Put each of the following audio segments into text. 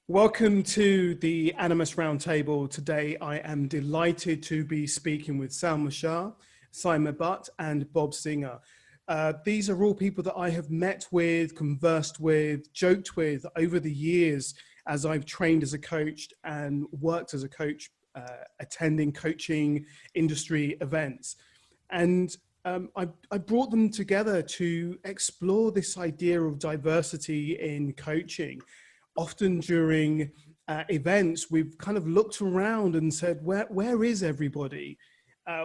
Welcome to the Animas Roundtable. Today, I am delighted to be speaking with Salma Shah, Saima and Bob Singha. These are all people that I have met with, conversed with, joked with over the years as I've trained as a coach and worked as a coach, attending coaching industry events. And I brought them together to explore this idea of diversity in coaching. Often during events, we've kind of looked around and said, where is everybody?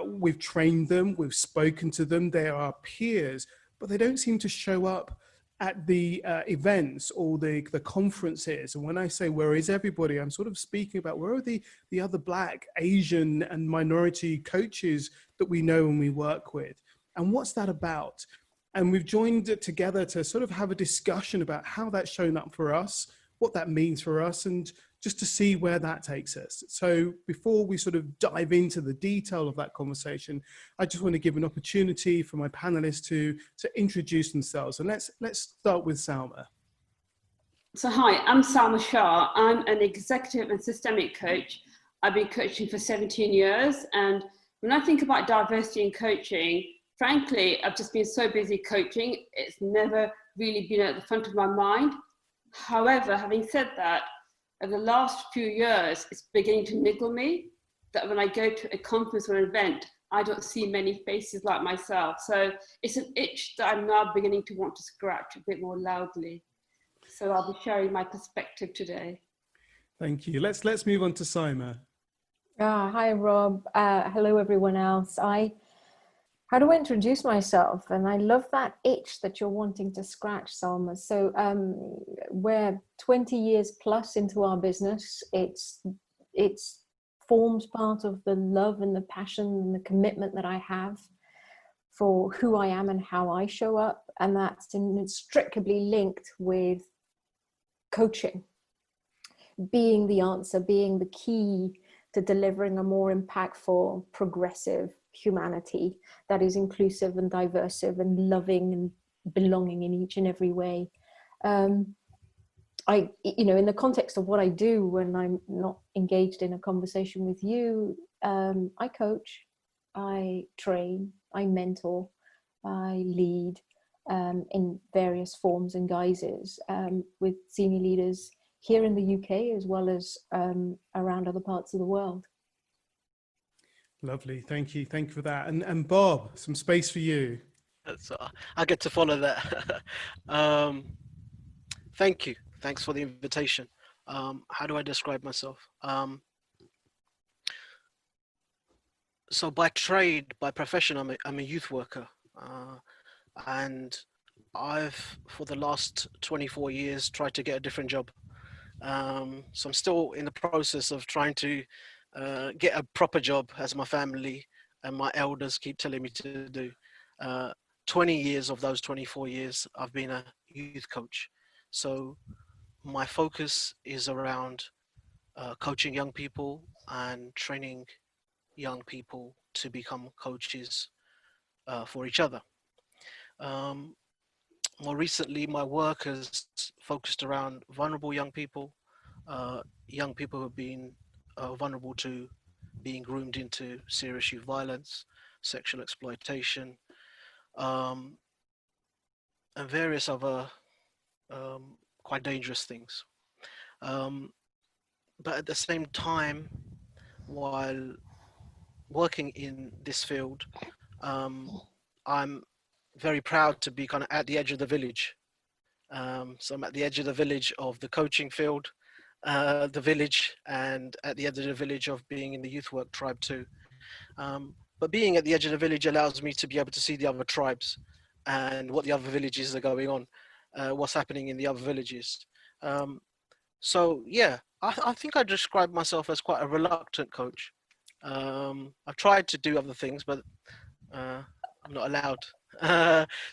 We've trained them, we've spoken to them, they are our peers, but they don't seem to show up at the events or the conferences. And when I say where is everybody, I'm sort of speaking about where are the other Black, Asian and minority coaches that we know and we work with. And what's that about? And we've joined it together to sort of have a discussion about how that's shown up for us, what that means for us, and just to see where that takes us. So before we sort of dive into the detail of that conversation, I just want to give an opportunity for my panelists to introduce themselves. And let's start with Salma. So hi, I'm Salma Shah. I'm an executive and systemic coach. I've been coaching for 17 years. And when I think about diversity in coaching, frankly, I've just been so busy coaching, it's never really been at the front of my mind. However, having said that, over the last few years, it's beginning to niggle me that when I go to a conference or an event, I don't see many faces like myself. So it's an itch that I'm now beginning to want to scratch a bit more loudly. So I'll be sharing my perspective today. Thank you. Let's move on to Saima. Hi, Rob. Hello, everyone else. How do I introduce myself? And I love that itch that you're wanting to scratch, Salma. So we're 20 years plus into our business. It's forms part of the love and the passion and the commitment that I have for who I am and how I show up. And that's inextricably linked with coaching, being the answer, being the key to delivering a more impactful, progressive humanity that is inclusive and diverse and loving and belonging in each and every way. In the context of what I do when I'm not engaged in a conversation with you, I coach, I train, I mentor, I lead in various forms and guises with senior leaders here in the UK as well as around other parts of the world. Lovely, thank you for that. And Bob, some space for you. So I get to follow that. Thank you. Thanks for the invitation. How do I describe myself? So by trade, by profession, I'm a youth worker, and I've for the last 24 years tried to get a different job. So I'm still in the process of trying to get a proper job, as my family and my elders keep telling me to do. 20 years of those 24 years, I've been a youth coach. So my focus is around coaching young people and training young people to become coaches for each other. More recently, my work has focused around vulnerable young people who have been vulnerable to being groomed into serious youth violence, sexual exploitation, and various other quite dangerous things. But at the same time, while working in this field, I'm very proud to be kind of at the edge of the village. So I'm at the edge of the village of the coaching field, the village, and at the edge of the village of being in the youth work tribe too. But being at the edge of the village allows me to be able to see the other tribes and what the other villages are going on, what's happening in the other villages. So yeah, I think I describe myself as quite a reluctant coach. I've tried to do other things, but I'm not allowed.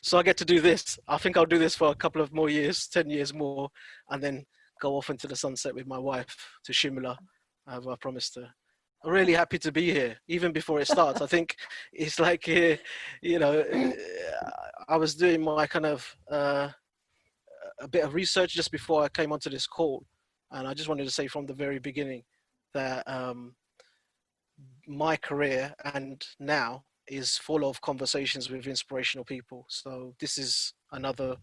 So I get to do this. I think I'll do this for a couple of more years, 10 years more, and then go off into the sunset with my wife to Shimla. I promised her. I'm really happy to be here, even before it starts. I think it's like, I was doing my kind of a bit of research just before I came onto this call. And I just wanted to say from the very beginning that my career and now is full of conversations with inspirational people. So this is another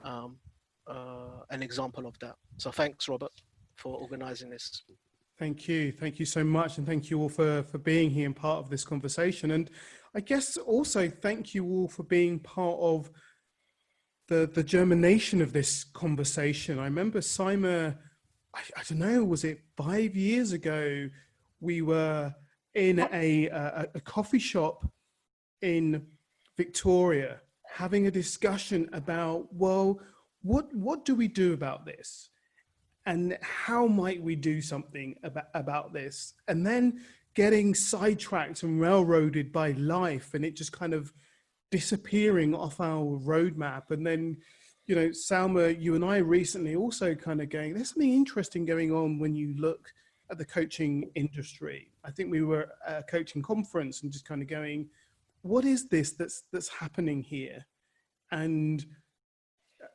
an example of that. So thanks, Robert, for organizing this. Thank you. Thank you so much. And thank you all for being here and part of this conversation. And I guess also thank you all for being part of the germination of this conversation. I remember Saima, I don't know, was it 5 years ago? We were in a coffee shop in Victoria having a discussion about, well, what do we do about this? And how might we do something about this? And then getting sidetracked and railroaded by life, and it just kind of disappearing off our roadmap. And then, you know, Salma, you and I recently also kind of going, there's something interesting going on when you look at the coaching industry. I think we were at a coaching conference and just kind of going, what is this that's happening here? And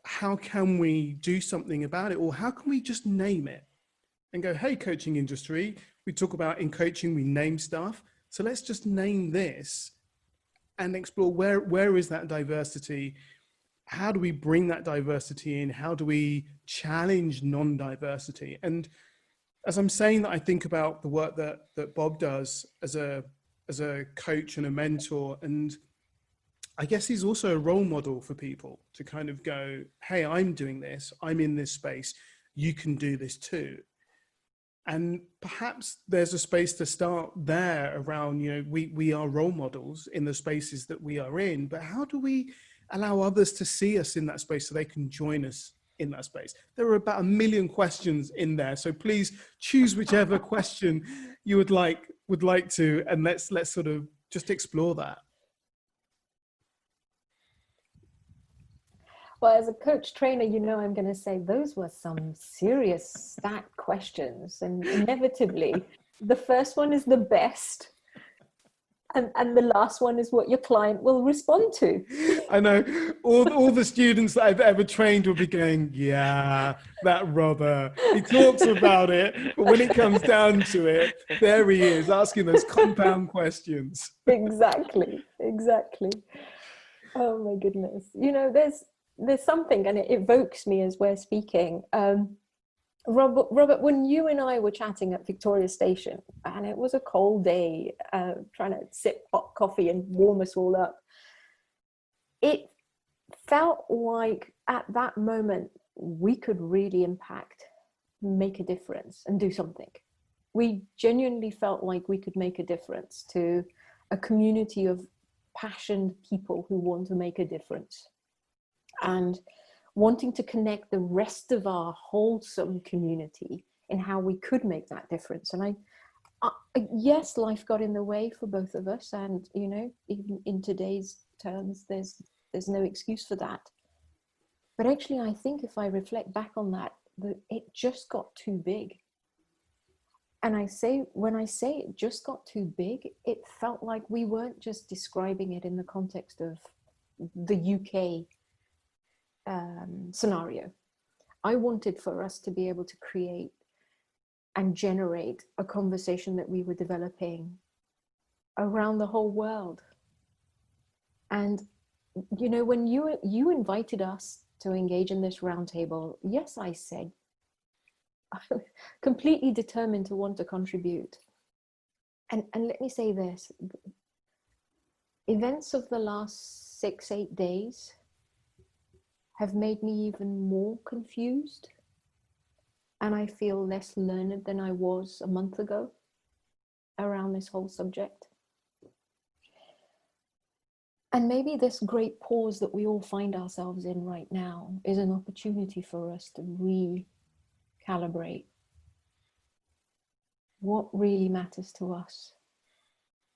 how can we do something about it? Or how can we just name it and go, hey, coaching industry, we talk about in coaching, we name stuff. So let's just name this and explore where is that diversity? How do we bring that diversity in? How do we challenge non-diversity? And as I'm saying that, I think about the work that Bob does as a coach and a mentor. And I guess he's also a role model for people to kind of go, hey, I'm doing this, I'm in this space, you can do this too. And perhaps there's a space to start there around, you know, we are role models in the spaces that we are in, but how do we allow others to see us in that space so they can join us in that space? There are about 1 million questions in there, so please choose whichever question you would like to, and let's sort of just explore that. Well, as a coach trainer, you know, I'm going to say those were some serious stat questions, and inevitably the first one is the best. And the last one is what your client will respond to. I know all the students that I've ever trained will be going, yeah, that Robert, he talks about it, but when it comes down to it, there he is asking those compound questions. Exactly. Oh my goodness. You know, there's something, and it evokes me as we're speaking. Robert, when you and I were chatting at Victoria Station, and it was a cold day, trying to sip hot coffee and warm us all up, it felt like at that moment we could really impact, make a difference, and do something. We genuinely felt like we could make a difference to a community of passionate people who want to make a difference, and wanting to connect the rest of our wholesome community in how we could make that difference. And I yes, life got in the way for both of us, and you know, even in today's terms, there's no excuse for that. But actually, I think if I reflect back on that, it just got too big. And when I say it just got too big, it felt like we weren't just describing it in the context of the UK scenario. I wanted for us to be able to create and generate a conversation that we were developing around the whole world. And you know, when you invited us to engage in this roundtable, yes, I said, I'm completely determined to want to contribute. And let me say this, events of the last 6-8 days have made me even more confused, and I feel less learned than I was a month ago around this whole subject. And maybe this great pause that we all find ourselves in right now is an opportunity for us to recalibrate what really matters to us.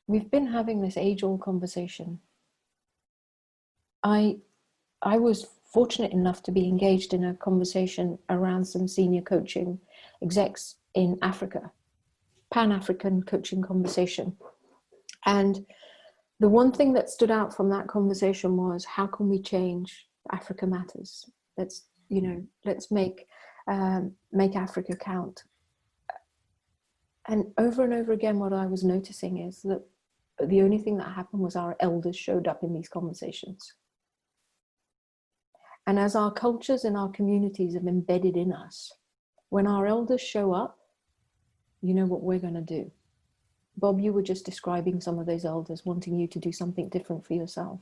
We've been having this age-old conversation. I was fortunate enough to be engaged in a conversation around some senior coaching execs in Africa, Pan-African coaching conversation. And the one thing that stood out from that conversation was, how can we change Africa Matters? Let's make make Africa count. And over again, what I was noticing is that the only thing that happened was our elders showed up in these conversations. And as our cultures and our communities have embedded in us, when our elders show up, you know what we're going to do. Bob, you were just describing some of those elders wanting you to do something different for yourself.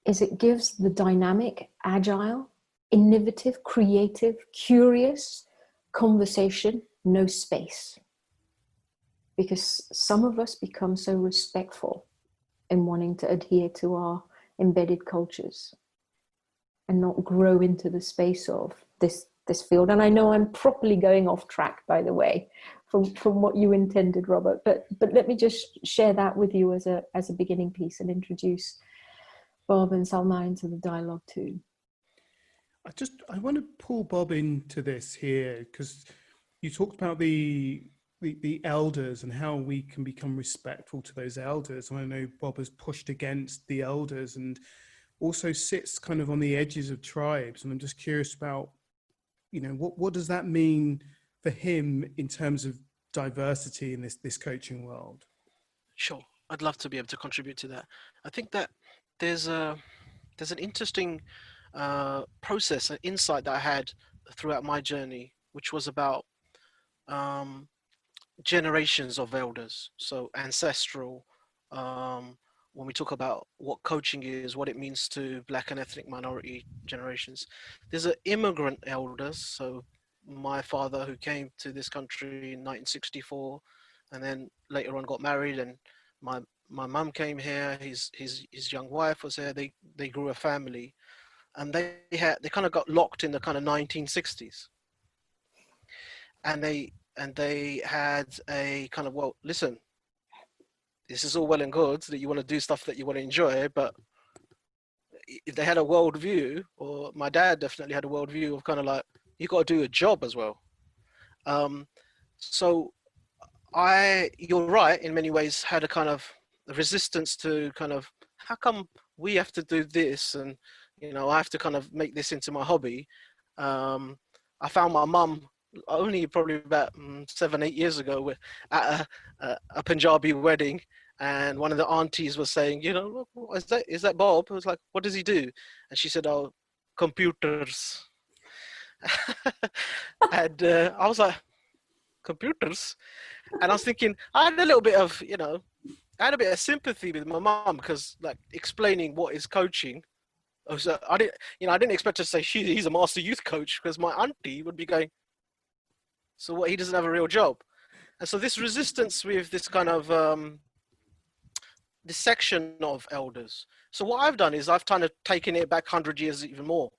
Is it gives the dynamic, agile, innovative, creative, curious conversation no space. Because some of us become so respectful in wanting to adhere to our embedded cultures and not grow into the space of this field. And I know I'm properly going off track, by the way, from what you intended, Robert, but let me just share that with you as a beginning piece and introduce Bob and Salma into the dialogue too. I want to pull Bob into this here, because you talked about the elders and how we can become respectful to those elders. And I know Bob has pushed against the elders and also sits kind of on the edges of tribes. And I'm just curious about, you know, what does that mean for him in terms of diversity in this coaching world? Sure, I'd love to be able to contribute to that. I think that there's an interesting process, an insight that I had throughout my journey, which was about generations of elders. So ancestral, when we talk about what coaching is, what it means to Black and ethnic minority generations. There's an immigrant elders. So my father, who came to this country in 1964, and then later on got married, and my mum came here. His young wife was here. They grew a family, and they kind of got locked in the kind of 1960s, and they had a kind of, well, listen, this is all well and good that you want to do stuff that you want to enjoy, but if they had a worldview, or my dad definitely had a worldview of kind of like, you got to do a job as well. So you're right, in many ways, had a kind of resistance to kind of, how come we have to do this? And, you know, I have to kind of make this into my hobby. I found my mum only probably about 7-8 years ago at a Punjabi wedding, and one of the aunties was saying, you know, is that Bob? I was like, what does he do? And she said, oh, computers. And I was like, computers? And I was thinking, I had a little bit of, you know, I had a bit of sympathy with my mum, because like explaining what is coaching, so I didn't expect her to say he's a master youth coach, because my auntie would be going, so what, he doesn't have a real job? And so this resistance with this kind of this section of elders. So what I've done is I've kind of taken it back 100 years even more.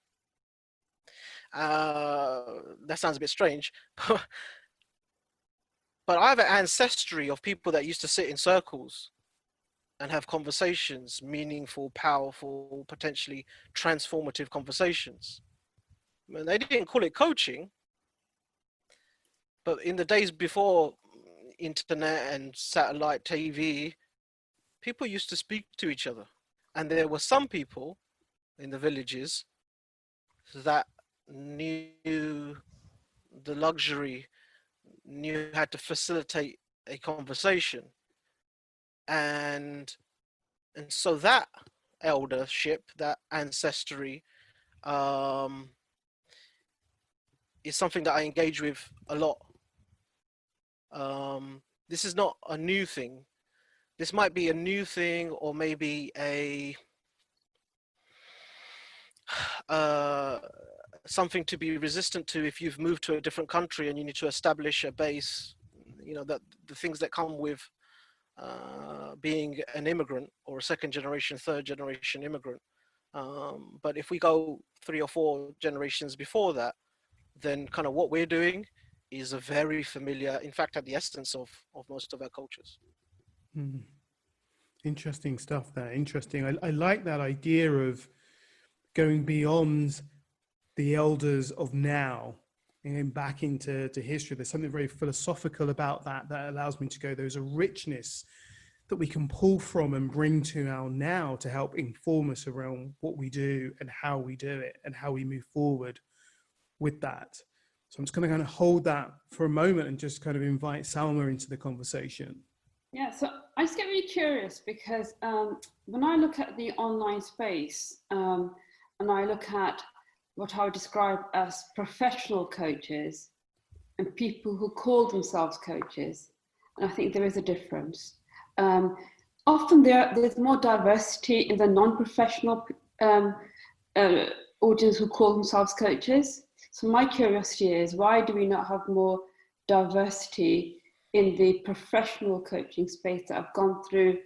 That sounds a bit strange, but I have an ancestry of people that used to sit in circles and have conversations, meaningful, powerful, potentially transformative conversations. I mean, they didn't call it coaching, but in the days before internet and satellite TV, people used to speak to each other. And there were some people in the villages that knew the luxury, knew how to facilitate a conversation. And so that eldership, that ancestry, is something that I engage with a lot. This is not a new thing. This might be a new thing, or maybe something to be resistant to if you've moved to a different country and you need to establish a base, you know, that the things that come with being an immigrant, or a second generation, third generation immigrant. But if we go 3 or 4 generations before that, then kind of what we're doing is a very familiar, in fact, at the essence of most of our cultures. Interesting stuff there. Interesting. I like that idea of going beyond the elders of now and back into history. There's something very philosophical about that allows me to go, there's a richness that we can pull from and bring to our now to help inform us around what we do and how we do it and how we move forward with that. So I'm just going to kind of hold that for a moment and just kind of invite Salma into the conversation. Yeah, so I just get really curious because when I look at the online space and I look at what I would describe as professional coaches and people who call themselves coaches, and I think there is a difference. Often there's more diversity in the non-professional audience who call themselves coaches. So my curiosity is, why do we not have more diversity in the professional coaching space that have gone through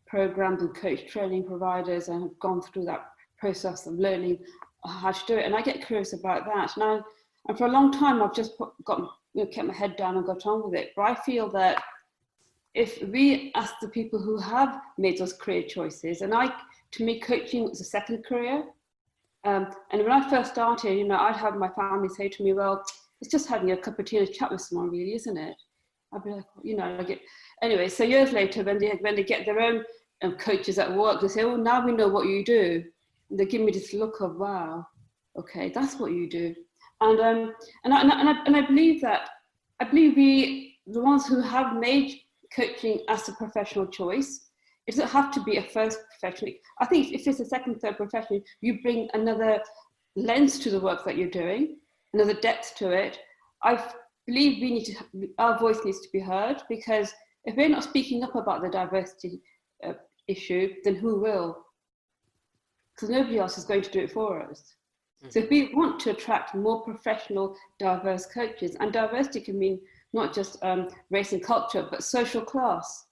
programs and coach training providers and have gone through that process of learning how to do it? And I get curious about that. And for a long time, I've just kept my head down and got on with it. But I feel that if we ask the people who have made those career choices, and to me, coaching was a second career. And when I first started, I'd have my family say to me, well, it's just having a cup of tea and a chat with someone, really, isn't it? I'd be like, anyway, so years later, when they get their own coaches at work, they say, oh, now we know what you do. And they give me this look of, wow, okay, that's what you do. And I believe that, we, the ones who have made coaching as a professional choice, it doesn't have to be a first profession. I think if it's a second, third profession, you bring another lens to the work that you're doing, another depth to it. I believe our voice needs to be heard, because if we're not speaking up about the diversity issue, then who will? Because nobody else is going to do it for us. So if we want to attract more professional, diverse coaches, and diversity can mean not just race and culture, but social class,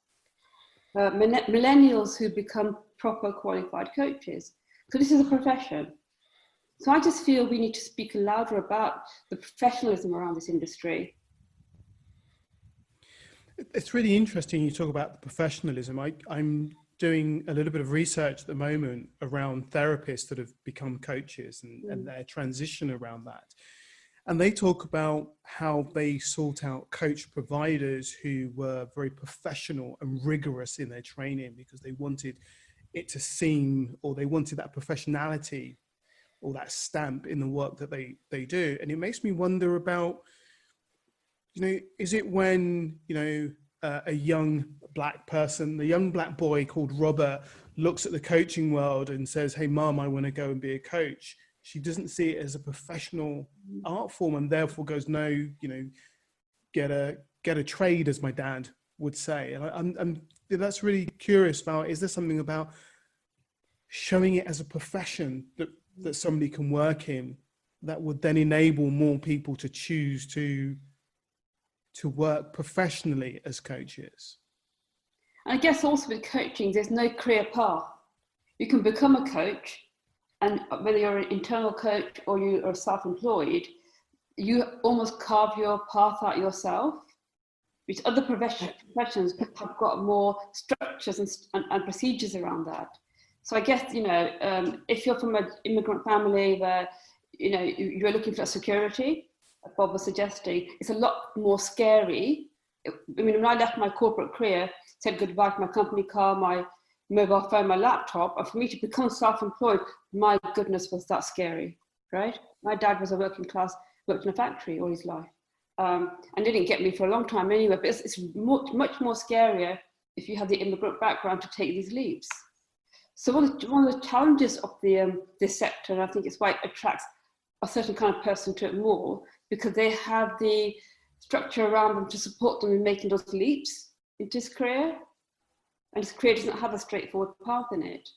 millennials who become proper qualified coaches, because this is a profession. So I just feel we need to speak louder about the professionalism around this industry. It's really interesting you talk about the professionalism. I'm doing a little bit of research at the moment around therapists that have become coaches and their transition around that. And they talk about how they sought out coach providers who were very professional and rigorous in their training, because they wanted it to seem, or they wanted that professionality or that stamp in the work that they do. And it makes me wonder about, is it when, a young black person, the young black boy called Robert, looks at the coaching world and says, hey, mom, I want to go and be a coach. She doesn't see it as a professional art form, and therefore goes, no, get a trade, as my dad would say. And I'm that's really curious about, is there something about showing it as a profession that somebody can work in that would then enable more people to choose to work professionally as coaches? I guess also with coaching, there's no career path. You can become a coach, and whether you're an internal coach or you are self-employed, you almost carve your path out yourself, which other professions have got more structures and procedures around that. So I guess, if you're from an immigrant family where, you're looking for security, as Bob was suggesting, it's a lot more scary. When I left my corporate career, said goodbye to my company car, my mobile phone, my laptop, and for me to become self-employed, my goodness, was that scary, right? My dad was a working class, worked in a factory all his life, and didn't get me for a long time anyway, but it's much more scarier if you have the immigrant background to take these leaps. So one of the challenges of this sector, and I think it's why it attracts a certain kind of person to it more, because they have the structure around them to support them in making those leaps into this career. And this career doesn't have a straightforward path in it.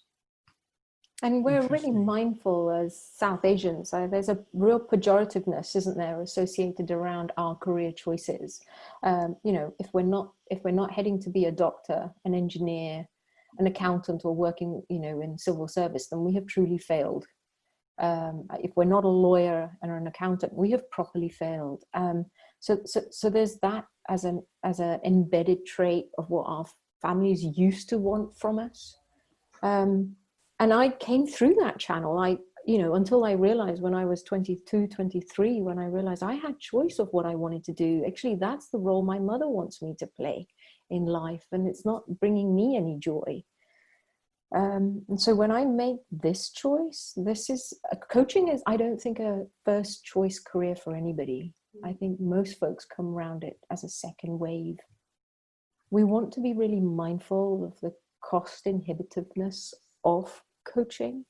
And we're really mindful as South Asians. There's a real pejorativeness, isn't there, associated around our career choices. If we're not heading to be a doctor, an engineer, an accountant, or working, in civil service, then we have truly failed. If we're not a lawyer and an accountant, we have properly failed. So there's that as an embedded trait of what our families used to want from us. And I came through that channel. Until I realized when I was 22, 23, when I realized I had choice of what I wanted to do. Actually, that's the role my mother wants me to play in life, and it's not bringing me any joy. And so when I make this choice, coaching is, I don't think, a first choice career for anybody. I think most folks come around it as a second wave. We want to be really mindful of the cost inhibitiveness of coaching,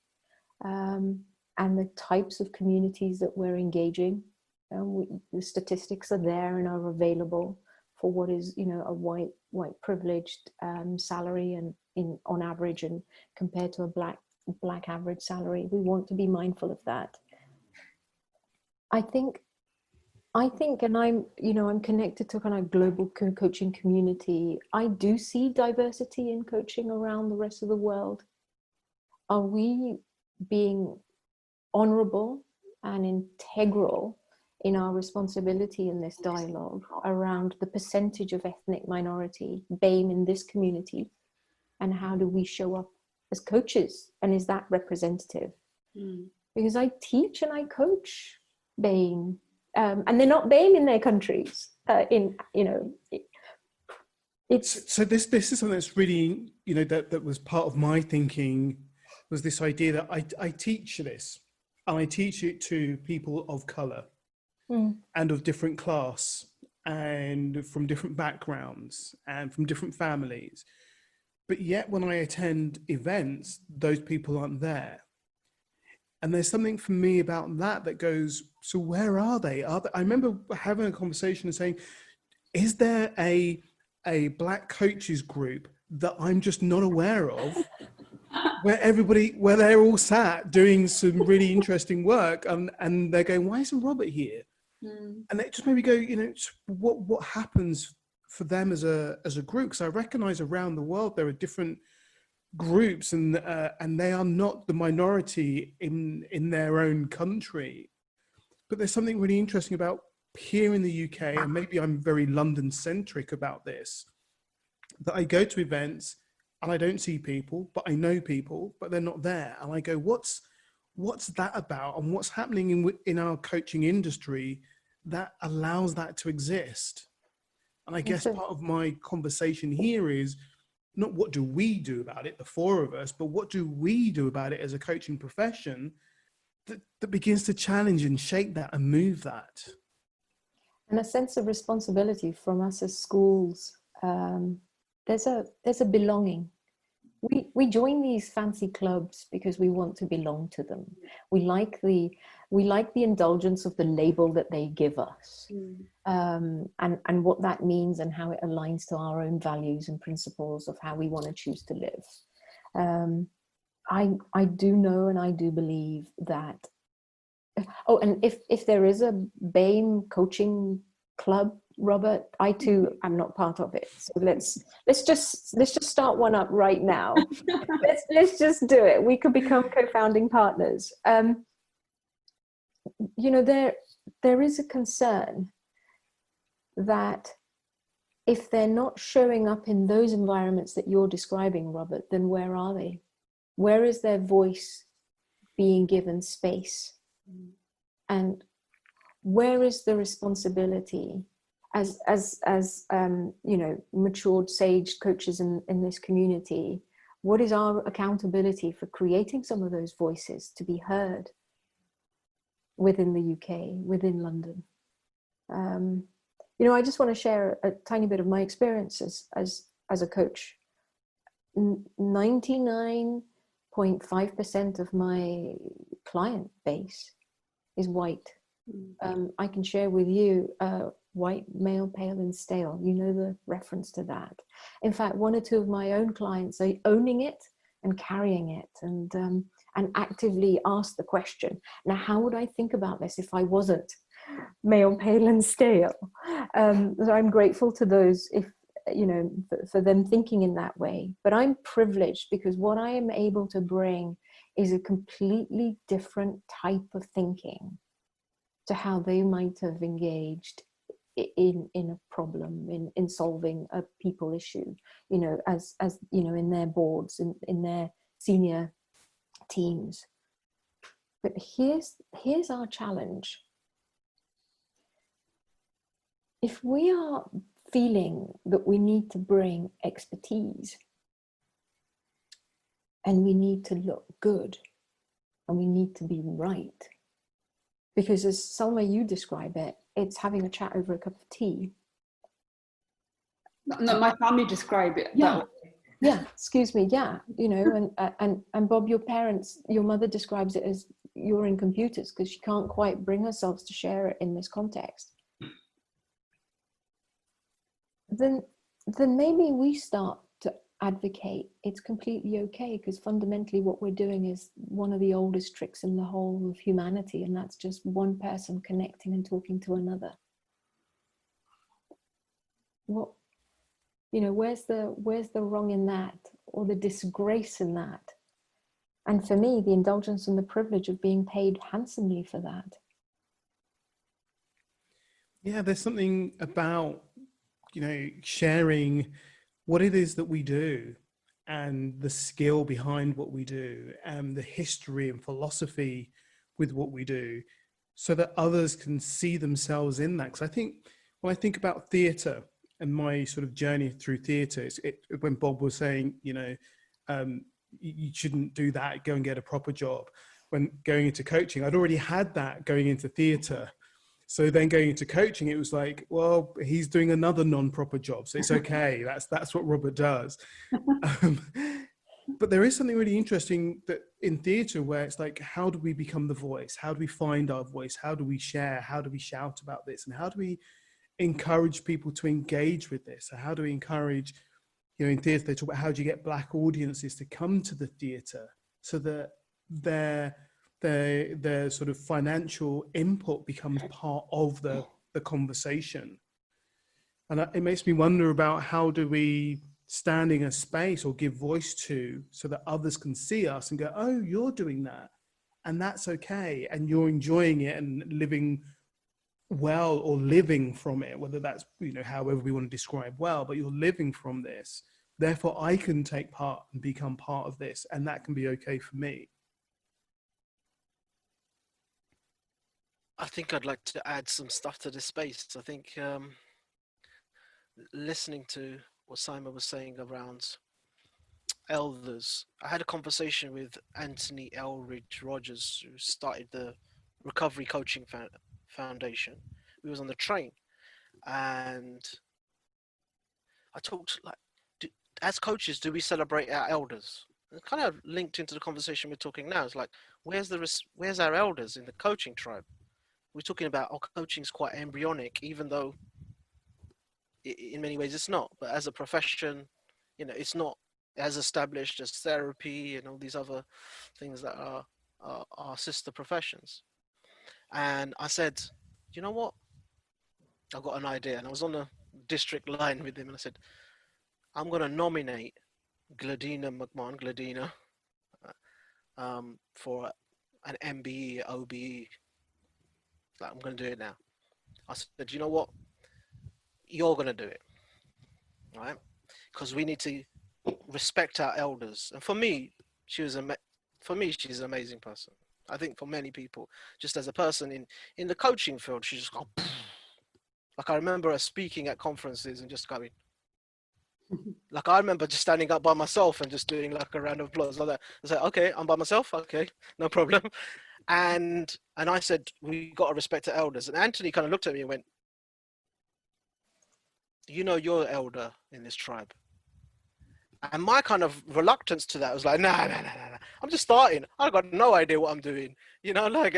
and the types of communities that we're engaging. The statistics are there and are available for what is, a white privileged salary, and on average, and compared to a black average salary. We want to be mindful of that. I think, and I'm connected to kind of global coaching community. I do see diversity in coaching around the rest of the world. Are we being honorable and integral in our responsibility in this dialogue around the percentage of ethnic minority BAME in this community, and how do we show up as coaches, and is that representative? Because I teach and I coach BAME, and they're not BAME in their countries. So this is something that's really, that was part of my thinking, was this idea that I teach this, and I teach it to people of color and of different class, and from different backgrounds and from different families. But yet when I attend events, those people aren't there. And there's something for me about that goes, so where are they? I remember having a conversation and saying, is there a Black coaches group that I'm just not aware of, where they're all sat doing some really interesting work, and they're going, why isn't Robert here? And it just made me go, what happens for them as a group? Because I recognize around the world there are different groups, and they are not the minority in their own country. But there's something really interesting about here in the UK, and maybe I'm very London centric about this, that I go to events and I don't see people, but I know people, but they're not there. And I go, what's that about? And what's happening in our coaching industry that allows that to exist? And I guess part of my conversation here is not what do we do about it, the four of us, but what do we do about it as a coaching profession that begins to challenge and shape that and move that? And a sense of responsibility from us as schools. There's a belonging. We join these fancy clubs because we want to belong to them. We like the indulgence of the label that they give us, and what that means, and how it aligns to our own values and principles of how we want to choose to live. I do know, and I do believe that. Oh, and if there is a BAME coaching club, Robert, I too am not part of it. So let's just start one up right now. let's just do it. We could become co-founding partners. There is a concern that if they're not showing up in those environments that you're describing, Robert, then where are they? Where is their voice being given space? And where is the responsibility as matured sage coaches in this community? What is our accountability for creating some of those voices to be heard within the UK, within London? I just want to share a tiny bit of my experiences as a coach. 99.5% of my client base is white. I can share with you white, male, pale and stale. You know the reference to that. In fact, one or two of my own clients are owning it and carrying it, and actively ask the question, now how would I think about this if I wasn't male, pale and stale? So I'm grateful to those, if for them thinking in that way. But I'm privileged because what I am able to bring is a completely different type of thinking to how they might have engaged in a problem, in solving a people issue, as in their boards, in their senior teams. But here's our challenge. If we are feeling that we need to bring expertise, and we need to look good, and we need to be right. Because as Salma, you describe it, it's having a chat over a cup of tea. No, my family describe it Yeah. that way. Yeah, excuse me. Yeah, you know, and Bob, your mother describes it as you're in computers because she can't quite bring herself to share it in this context. Then maybe we start to advocate it's completely okay, because fundamentally what we're doing is one of the oldest tricks in the whole of humanity, and that's just one person connecting and talking to another. What, you know, where's the wrong in that, or the disgrace in that? And for me, the indulgence and the privilege of being paid handsomely for that. Yeah, there's something about, you know, sharing what it is that we do and the skill behind what we do and the history and philosophy with what we do, so that others can see themselves in that. Because I think when I think about theatre and my sort of journey through theatre, when Bob was saying, you know, you shouldn't do that, go and get a proper job. When going into coaching, I'd already had that going into theatre. So then going into coaching, it was like, well, he's doing another non-proper job, so it's okay. That's what Robert does. But there is something really interesting that in theatre where it's like, how do we become the voice? How do we find our voice? How do we share? How do we shout about this? And how do we encourage people to engage with this? So how do we encourage, you know, in theatre, they talk about how do you get Black audiences to come to the theatre so that their sort of financial input becomes part of the conversation. And it makes me wonder about how do we stand in a space or give voice to so that others can see us and go, oh, you're doing that, and that's okay, and you're enjoying it and living well or living from it, whether that's, you know, however we want to describe well, but you're living from this. Therefore, I can take part and become part of this, and that can be okay for me. I think I'd like to add some stuff to this space. I think listening to what Saima was saying around elders, I had a conversation with Anthony Elridge Rogers, who started the Recovery Coaching Foundation. We was on the train, and I talked like, as coaches, do we celebrate our elders? It kind of linked into the conversation we're talking now. It's like, where's our elders in the coaching tribe? We're talking about, oh, coaching is quite embryonic, even though in many ways it's not. But as a profession, you know, it's not as established as therapy and all these other things that are sister professions. And I said, you know what? I've got an idea. And I was on the district line with him, and I said, I'm going to nominate Gladina for an MBE, OBE. Like, I'm going to do it now. I said, you know what? You're going to do it, right? Because we need to respect our elders. And for me, she's an amazing person. I think for many people, just as a person in the coaching field, she just go, like, I remember her speaking at conferences and just going, like, I remember just standing up by myself and just doing like a round of applause like that. I said, okay, I'm by myself. Okay, no problem. And I said, we got to respect our elders. And Anthony kind of looked at me and went, you know, you're elder in this tribe. And my kind of reluctance to that was like, nah. I'm just starting. I've got no idea what I'm doing. You know, like,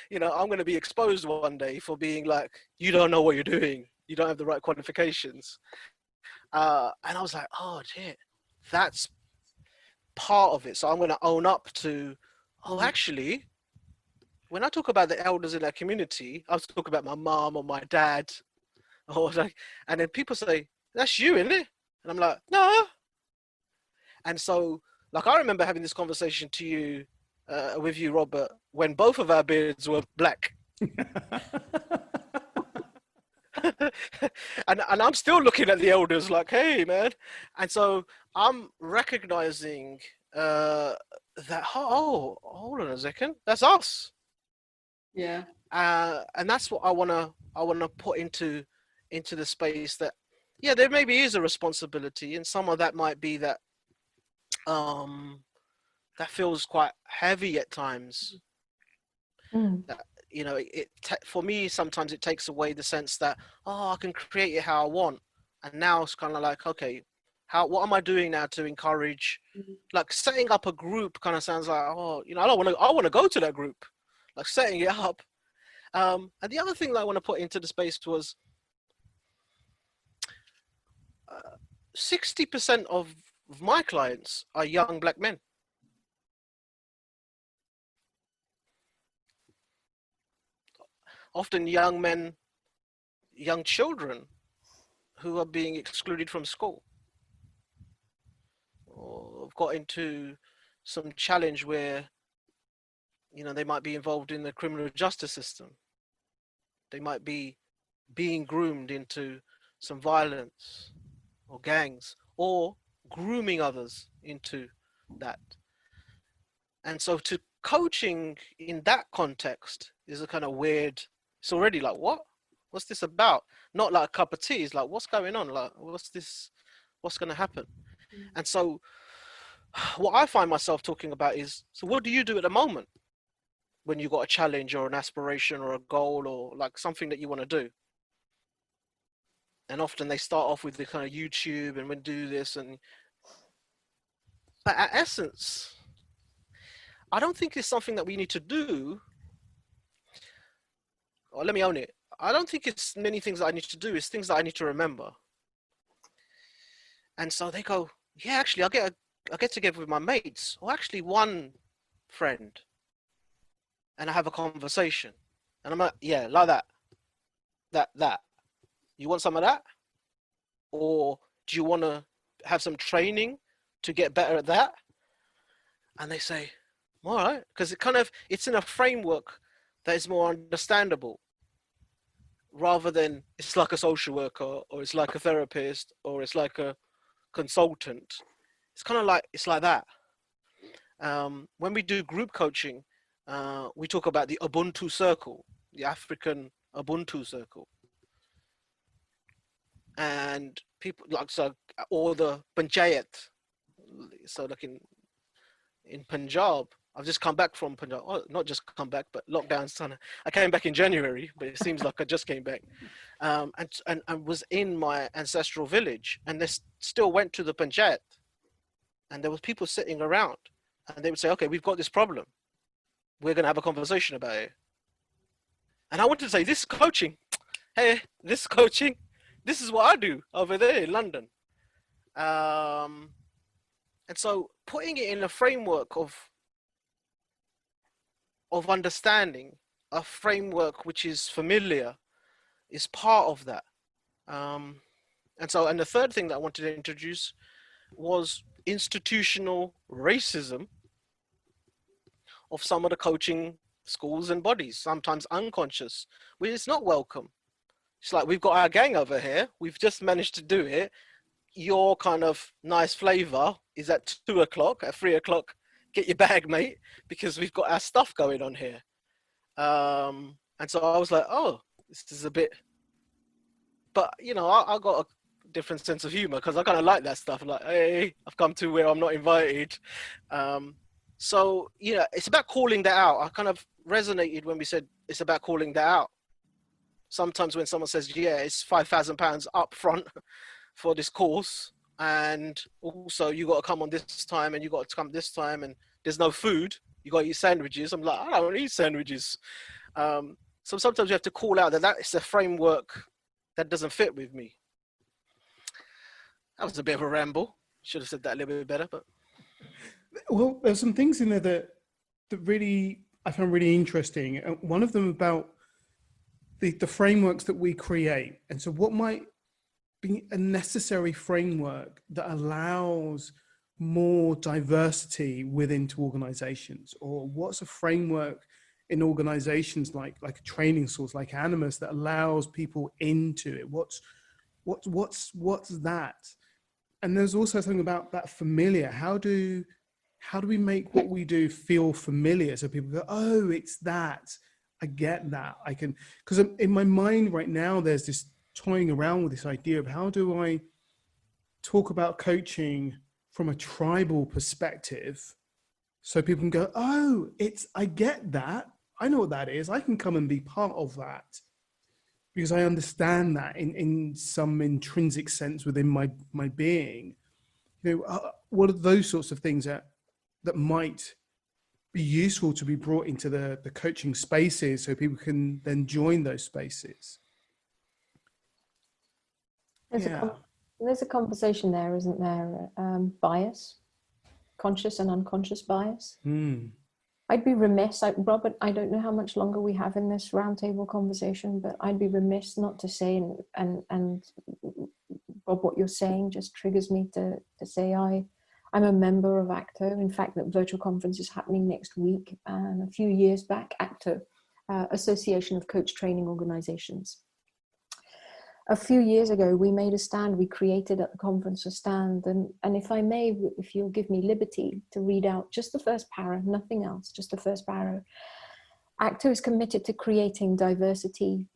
you know, I'm going to be exposed one day for being like, you don't know what you're doing. You don't have the right qualifications. And I was like, oh, shit, that's part of it. So I'm going to own up to, oh, actually, when I talk about the elders in our community, I was talking about my mom or my dad, or like, and then people say, that's you, isn't it? And I'm like, no. And so, like, I remember having this conversation to you, with you, Robert, when both of our beards were black. and I'm still looking at the elders like, hey, man. And so I'm recognizing that, oh, hold on a second, that's us. Yeah. And that's what I wanna put into the space, that, yeah, there maybe is a responsibility, and some of that might be that that feels quite heavy at times. That, you know, for me, sometimes it takes away the sense that, oh, I can create it how I want. And now it's kind of like, okay, what am I doing now to encourage, like setting up a group kind of sounds like, oh, you know, I want to go to that group, like setting it up. And the other thing that I want to put into the space was 60% of my clients are young Black men. Often young men, young children who are being excluded from school, or have got into some challenge where, you know, they might be involved in the criminal justice system. They might be being groomed into some violence or gangs, or grooming others into that. And so to coaching in that context is a kind of weird, it's already like, what's this about? Not like a cup of tea. It's like, what's going on? Like, what's going to happen? And so what I find myself talking about is, so what do you do at the moment when you got a challenge or an aspiration or a goal or like something that you want to do? And often they start off with the kind of YouTube and we do this, but at essence, I don't think it's something that we need to do. Or let me own it. I don't think it's many things that I need to do. It's things that I need to remember. And so they go, yeah, actually, I get together with my mates, or actually one friend, and I have a conversation. And I'm like, yeah, like that. You want some of that? Or do you want to have some training to get better at that? And they say, all right, because it's in a framework that is more understandable, rather than it's like a social worker, or it's like a therapist, or it's like a consultant. It's kind of like, it's like that. When we do group coaching, we talk about the Ubuntu circle, the African Ubuntu circle. And people like, so, or the Panchayat. So like in Punjab, I've just come back from Punjab. Oh, not just come back, but lockdown's done. I came back in January, but it seems like I just came back. And was in my ancestral village, and they still went to the Panchayat. And there was people sitting around, and they would say, okay, we've got this problem. We're going to have a conversation about it. And I wanted to say, this is coaching. Hey, this is coaching. This is what I do over there in London. And so putting it in a framework of understanding, a framework which is familiar, is part of that. And the third thing that I wanted to introduce was institutional racism of some of the coaching schools and bodies, sometimes unconscious, which is not welcome. It's like, we've got our gang over here, we've just managed to do it. Your kind of nice flavor is at 2 o'clock, at 3 o'clock, get your bag, mate, because we've got our stuff going on here. And so I was like, oh, this is a bit, but you know, I got a different sense of humor, because I kind of like that stuff. Like, hey, I've come to where I'm not invited. So, you know, it's about calling that out. I kind of resonated when we said it's about calling that out. Sometimes when someone says, yeah, it's £5,000 up front for this course, and also you got to come on this time, and you got to come this time, and there's no food, you got to eat sandwiches. I'm like, I don't eat sandwiches. So sometimes you have to call out that is a framework that doesn't fit with me. That was a bit of a ramble. Should have said that a little bit better, but. Well, there's some things in there that really, I found really interesting. One of them about the frameworks that we create. And so what might be a necessary framework that allows more diversity within organizations, or what's a framework in organizations like a training source like Animas that allows people into it? What's that? And there's also something about that familiar. How do we make what we do feel familiar, so people go, oh, it's that. I get that. I can, because in my mind right now, there's this toying around with this idea of how do I talk about coaching from a tribal perspective So people can go, oh, I get that. I know what that is. I can come and be part of that because I understand that in some intrinsic sense within my being. What are those sorts of things that might be useful to be brought into the coaching spaces so people can then join those spaces? There's a conversation there, isn't there? Bias, conscious and unconscious bias. I'd be remiss, Robert, I don't know how much longer we have in this roundtable conversation, but I'd be remiss not to say, and Bob, what you're saying just triggers me to say I'm a member of ACTO. In fact, the virtual conference is happening next week. And a few years back, ACTO, Association of Coach Training Organizations. A few years ago, we made a stand. We created at the conference a stand. And if I may, if you'll give me liberty to read out just the first para, nothing else, just the first para. ACTO is committed to creating diversity,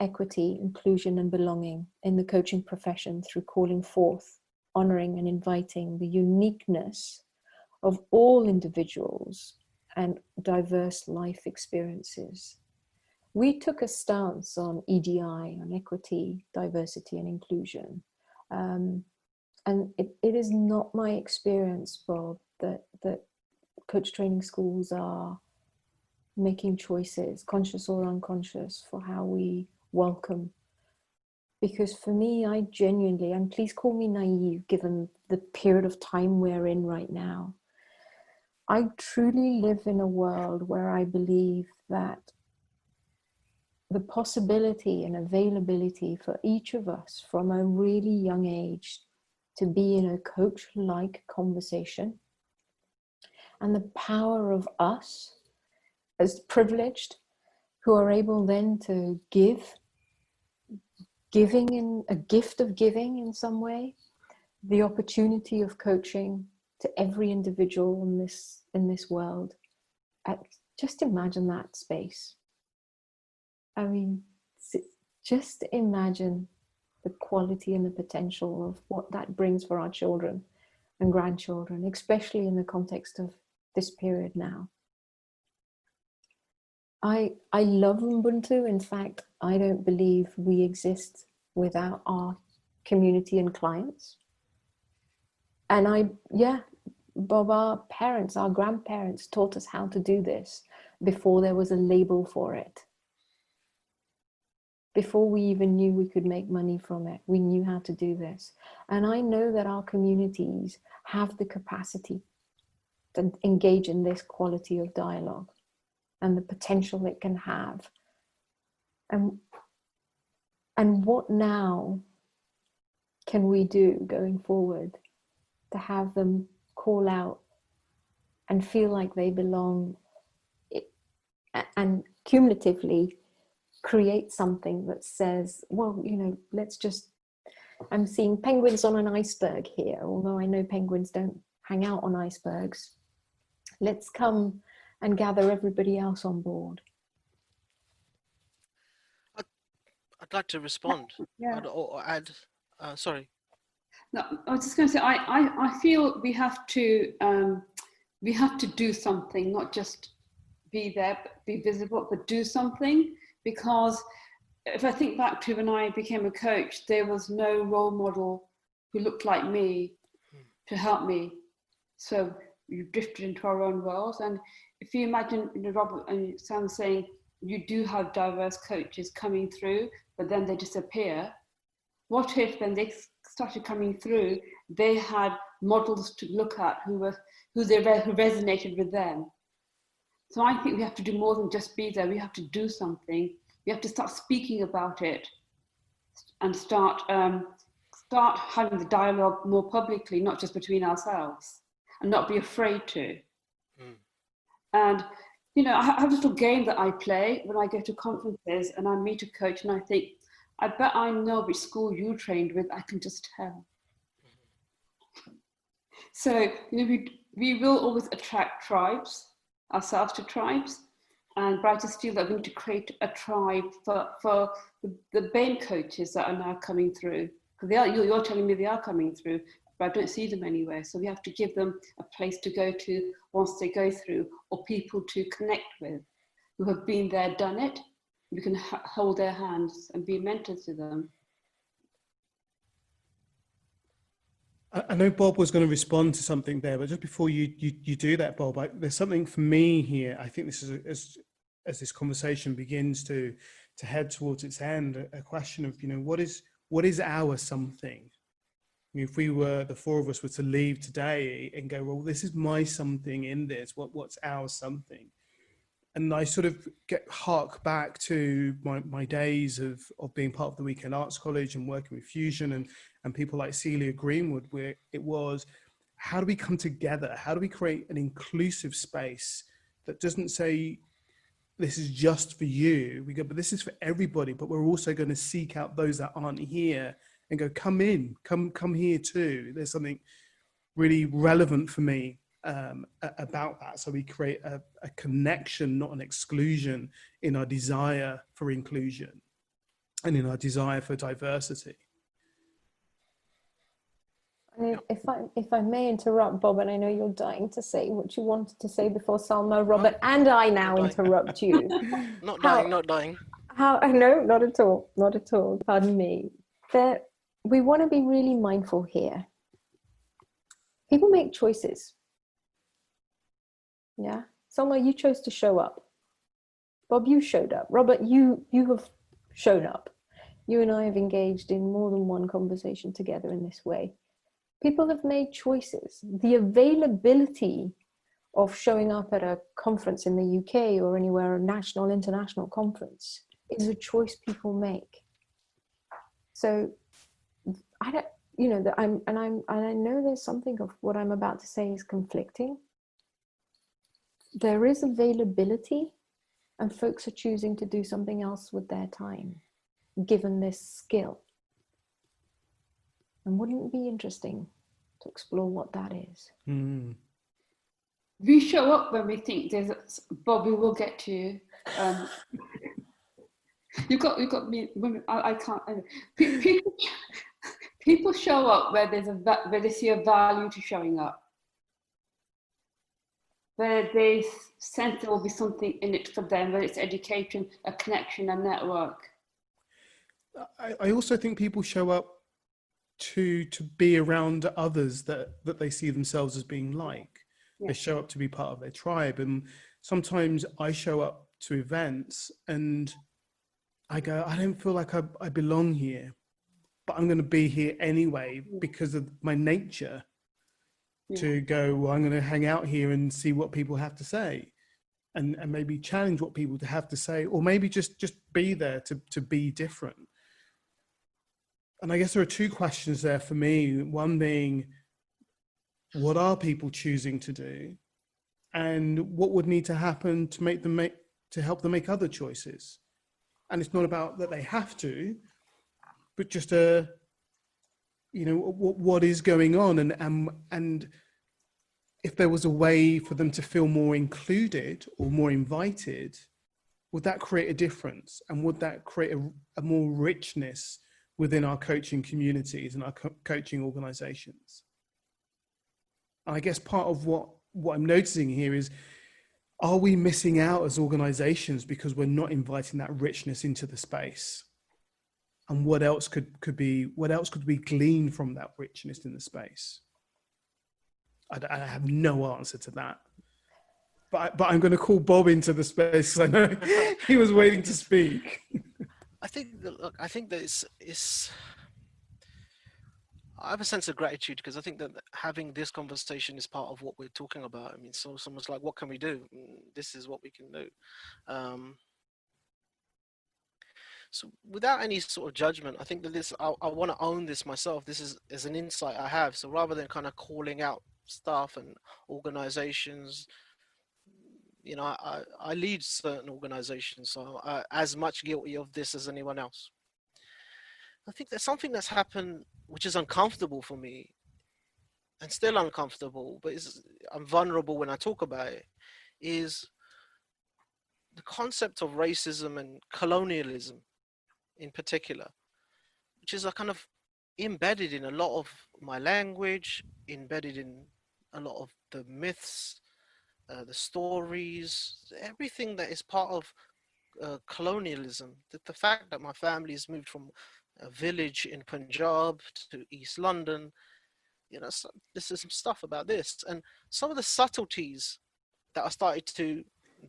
equity, inclusion, and belonging in the coaching profession through calling forth, honoring, and inviting the uniqueness of all individuals and diverse life experiences. We took a stance on EDI, on equity, diversity, and inclusion. And it is not my experience, Bob, that coach training schools are making choices, conscious or unconscious, for how we welcome. Because for me, I genuinely, and please call me naive given the period of time we're in right now, I truly live in a world where I believe that the possibility and availability for each of us from a really young age to be in a coach-like conversation, and the power of us as privileged who are able then to giving in a gift of giving in some way, the opportunity of coaching to every individual in this world. Just imagine that space. I mean, just imagine the quality and the potential of what that brings for our children and grandchildren, especially in the context of this period now. I love Ubuntu. In fact, I don't believe we exist without our community and clients. And Bob, our parents, our grandparents taught us how to do this before there was a label for it. Before we even knew we could make money from it, we knew how to do this. And I know that our communities have the capacity to engage in this quality of dialogue and the potential it can have. And what now can we do going forward to have them call out and feel like they belong, and cumulatively create something that says, well, I'm seeing penguins on an iceberg here, although I know penguins don't hang out on icebergs. Let's come and gather everybody else on board. I'd like to respond. Yeah. Or add, sorry. No, I was just going to say, I feel we have to do something, not just be there, be visible, but do something. Because if I think back to when I became a coach, there was no role model who looked like me to help me. So we drifted into our own worlds. And if you imagine, Robert and Sam saying, you do have diverse coaches coming through, but then they disappear. What if when they started coming through, they had models to look at who resonated with them? So I think we have to do more than just be there. We have to do something. We have to start speaking about it and start having the dialogue more publicly, not just between ourselves, and not be afraid to. And, I have a little game that I play when I go to conferences and I meet a coach and I think, I bet I know which school you trained with, I can just tell. So, we will always attract ourselves to tribes, but I just feel that we need to create a tribe for the BAME coaches that are now coming through, because you're telling me they are coming through. but I don't see them anywhere. So we have to give them a place to go to once they go through, or people to connect with who have been there, done it. We can hold their hands and be a mentor to them. I know Bob was going to respond to something there, but just before you do that, Bob, there's something for me here. I think this is as this conversation begins to head towards its end, a question of, you know, what is our something? I mean, if we were, the four of us were to leave today and go, well, this is my something in this. What's our something? And I sort of hark back to my days of being part of the Weekend Arts College and working with Fusion and people like Celia Greenwood, where it was, how do we come together? How do we create an inclusive space that doesn't say, this is just for you? We go, but this is for everybody, but we're also going to seek out those that aren't here and go, come in, come here too. There's something really relevant for me about that. So we create a connection, not an exclusion, in our desire for inclusion and in our desire for diversity. I mean, if I may interrupt, Bob, and I know you're dying to say what you wanted to say before Salma, Robert, and I now interrupt you. Not dying. No, not at all, not at all. Pardon me. We want to be really mindful here. People make choices. Yeah, Salma, you chose to show up. Bob, you showed up. Robert, you have shown up. You and I have engaged in more than one conversation together in this way. People have made choices. The availability of showing up at a conference in the UK or anywhere, a national, international conference, is a choice people make. So I don't, you know, I know there's something of what I'm about to say is conflicting. There is availability, and folks are choosing to do something else with their time, given this skill. And wouldn't it be interesting to explore what that is? Mm. We show up when we think there's, Bobby will get to you. You've got me, women, I can't, people show up where they see a value to showing up, where they sense there will be something in it for them, whether it's education, a connection, a network. I also think people show up to be around others that they see themselves as being like. Yeah. They show up to be part of their tribe. And sometimes I show up to events and I go, I don't feel like I belong here, but I'm going to be here anyway because of my nature. Yeah. To go, well, I'm going to hang out here and see what people have to say and maybe challenge what people have to say, or maybe just be there to be different. And I guess there are two questions there for me. One being, what are people choosing to do? And what would need to happen to help them make other choices? And it's not about that they have to, but just you know, what is going on, and if there was a way for them to feel more included or more invited, would that create a difference? And would that create a more richness within our coaching communities and our coaching organizations? And I guess part of what I'm noticing here is, are we missing out as organizations because we're not inviting that richness into the space? And what else could we glean from that richness in the space? I have no answer to that. But I'm going to call Bob into the space because I know he was waiting to speak. I think that it's I have a sense of gratitude because I think that having this conversation is part of what we're talking about. I mean, so someone's like, what can we do? This is what we can do. So without any sort of judgment, I think that I want to own this myself. This is an insight I have. So rather than kind of calling out staff and organizations, you know, I lead certain organizations, so I'm as much guilty of this as anyone else. I think there's something that's happened which is uncomfortable for me and still uncomfortable, but I'm vulnerable when I talk about it, is the concept of racism and colonialism in particular, which is a kind of embedded in a lot of my language, embedded in a lot of the myths, the stories, everything that is part of colonialism. The fact that my family's moved from a village in Punjab to East London, you know, so this is some stuff about this. And some of the subtleties that I started to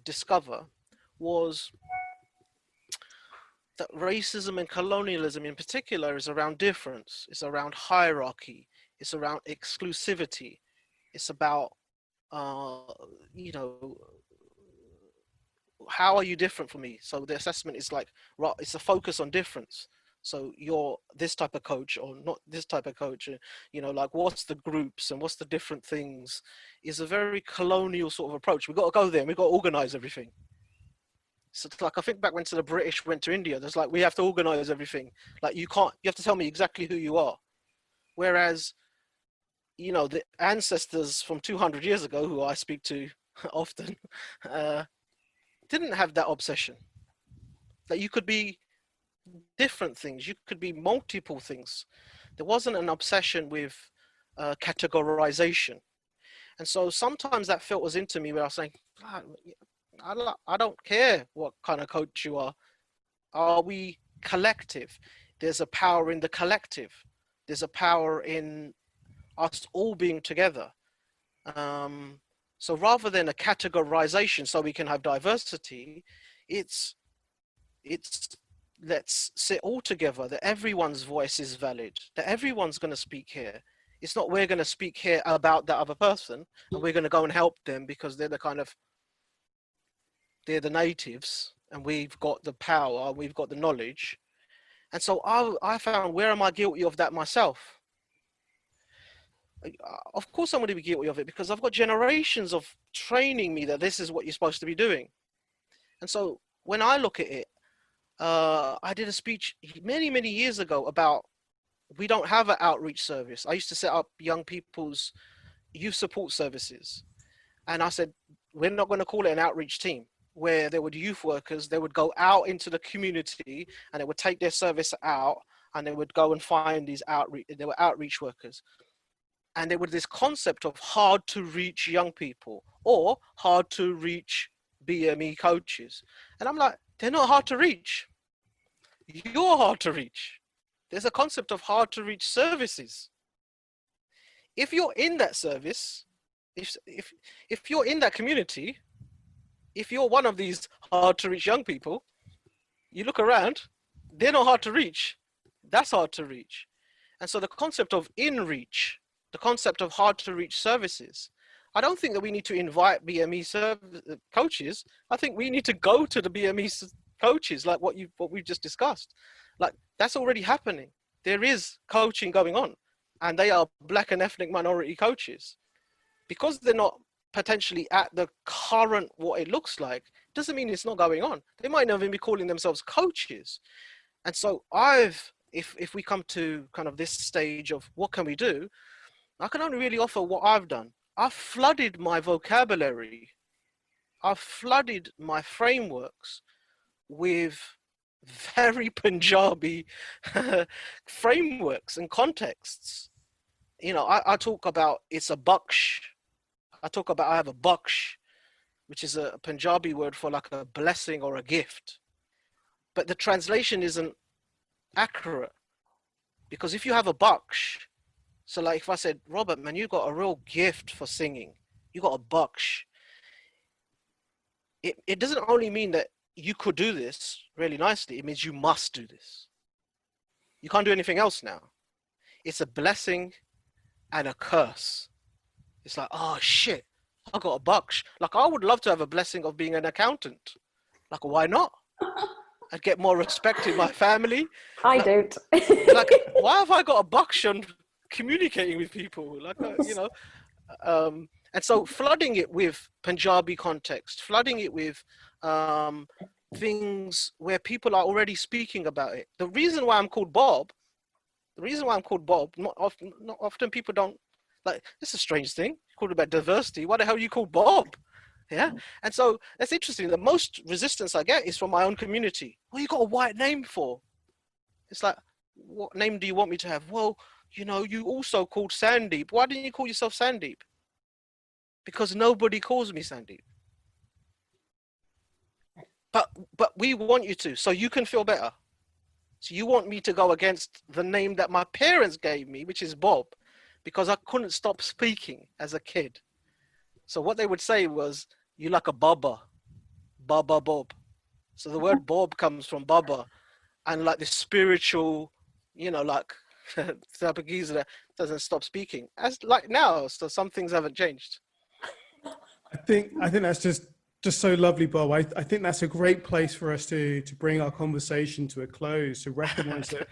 discover was that racism and colonialism in particular is around difference, it's around hierarchy, it's around exclusivity, it's about, you know, how are you different from me? So the assessment is like, right, it's a focus on difference. So you're this type of coach or not this type of coach, you know, like what's the groups and what's the different things, is a very colonial sort of approach. We've got to go there and we've got to organize everything. So it's like, I think back when the British went to India, there's like, we have to organize everything. Like you have to tell me exactly who you are. Whereas, you know, the ancestors from 200 years ago, who I speak to often, didn't have that obsession. That you could be different things, you could be multiple things. There wasn't an obsession with categorization. And so sometimes that filters into me where I was saying, I don't care what kind of coach you are. Are we collective? There's a power in the collective. There's a power in us all being together. So rather than a categorization so we can have diversity, it's let's sit all together, that everyone's voice is valid, that everyone's going to speak here. It's not we're going to speak here about that other person and we're going to go and help them because they're the natives and we've got the power, we've got the knowledge. And so I found, where am I guilty of that myself? Of course I'm going to be guilty of it because I've got generations of training me that this is what you're supposed to be doing. And so when I look at it, I did a speech many, many years ago about, we don't have an outreach service. I used to set up young people's youth support services. And I said, we're not going to call it an outreach team, where there were youth workers, they would go out into the community and they would take their service out and they would go and find these outreach workers. And there was this concept of hard to reach young people or hard to reach BME coaches. And I'm like, they're not hard to reach. You're hard to reach. There's a concept of hard to reach services. If you're in that service, if you're in that community, if you're one of these hard to reach young people, you look around, they're not hard to reach. That's hard to reach. And so the concept of in reach, the concept of hard to reach services, I don't think that we need to invite BME coaches. I think we need to go to the BME coaches, like what we've just discussed. Like, that's already happening. There is coaching going on, and they are Black and ethnic minority coaches. Because they're not potentially at the current what it looks like, doesn't mean it's not going on. They might not even be calling themselves coaches. And so if we come to kind of this stage of what can we do, I can only really offer what I've done. I've flooded my vocabulary. I've flooded my frameworks with very Punjabi frameworks and contexts. You know, I talk about it's a baksh. I have a baksh, which is a Punjabi word for like a blessing or a gift. But the translation isn't accurate, because if you have a baksh, so like if I said, Robert, man, you got a real gift for singing, you got a baksh. It doesn't only mean that you could do this really nicely, it means you must do this. You can't do anything else now. It's a blessing and a curse. It's like, oh shit, I got a baksh. Like, I would love to have a blessing of being an accountant. Like, why not? I'd get more respect in my family. I don't. Like, why have I got a baksh on communicating with people? Like, you know, and so flooding it with Punjabi context, flooding it with things where people are already speaking about it. The reason why I'm called Bob, not often people don't, like, this is a strange thing, called about diversity. Why the hell are you called Bob? Yeah. And so that's interesting. The most resistance I get is from my own community. What you got a white name for? It's like, what name do you want me to have? Well, you know, you also called Sandeep. Why didn't you call yourself Sandeep? Because nobody calls me Sandeep. But we want you to, so you can feel better. So you want me to go against the name that my parents gave me, which is Bob, because I couldn't stop speaking as a kid. So what they would say was, you like a Baba, Baba Bob. So the word Bob comes from Baba, and like this spiritual, you know, like type of geezer that doesn't stop speaking. As like now, so some things haven't changed. I think that's just so lovely, Bob. I think that's a great place for us to bring our conversation to a close, to recognize that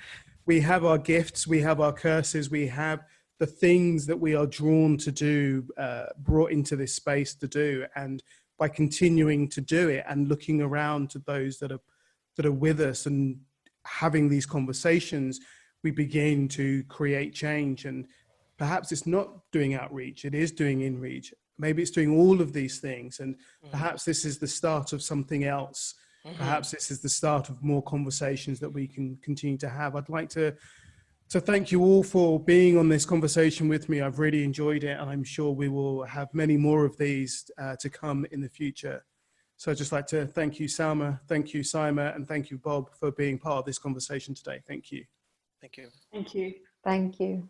we have our gifts, we have our curses, we have the things that we are drawn to do, brought into this space to do. And by continuing to do it and looking around to those that are with us and having these conversations, we begin to create change. And perhaps it's not doing outreach, it is doing inreach. Maybe it's doing all of these things, and perhaps this is the start of something else. Perhaps this is the start of more conversations that we can continue to have. I'd like to thank you all for being on this conversation with me. I've really enjoyed it, and I'm sure we will have many more of these to come in the future. So I'd just like to thank you, Salma, thank you, Saima, and thank you, Bob, for being part of this conversation today. Thank you. Thank you. Thank you. Thank you.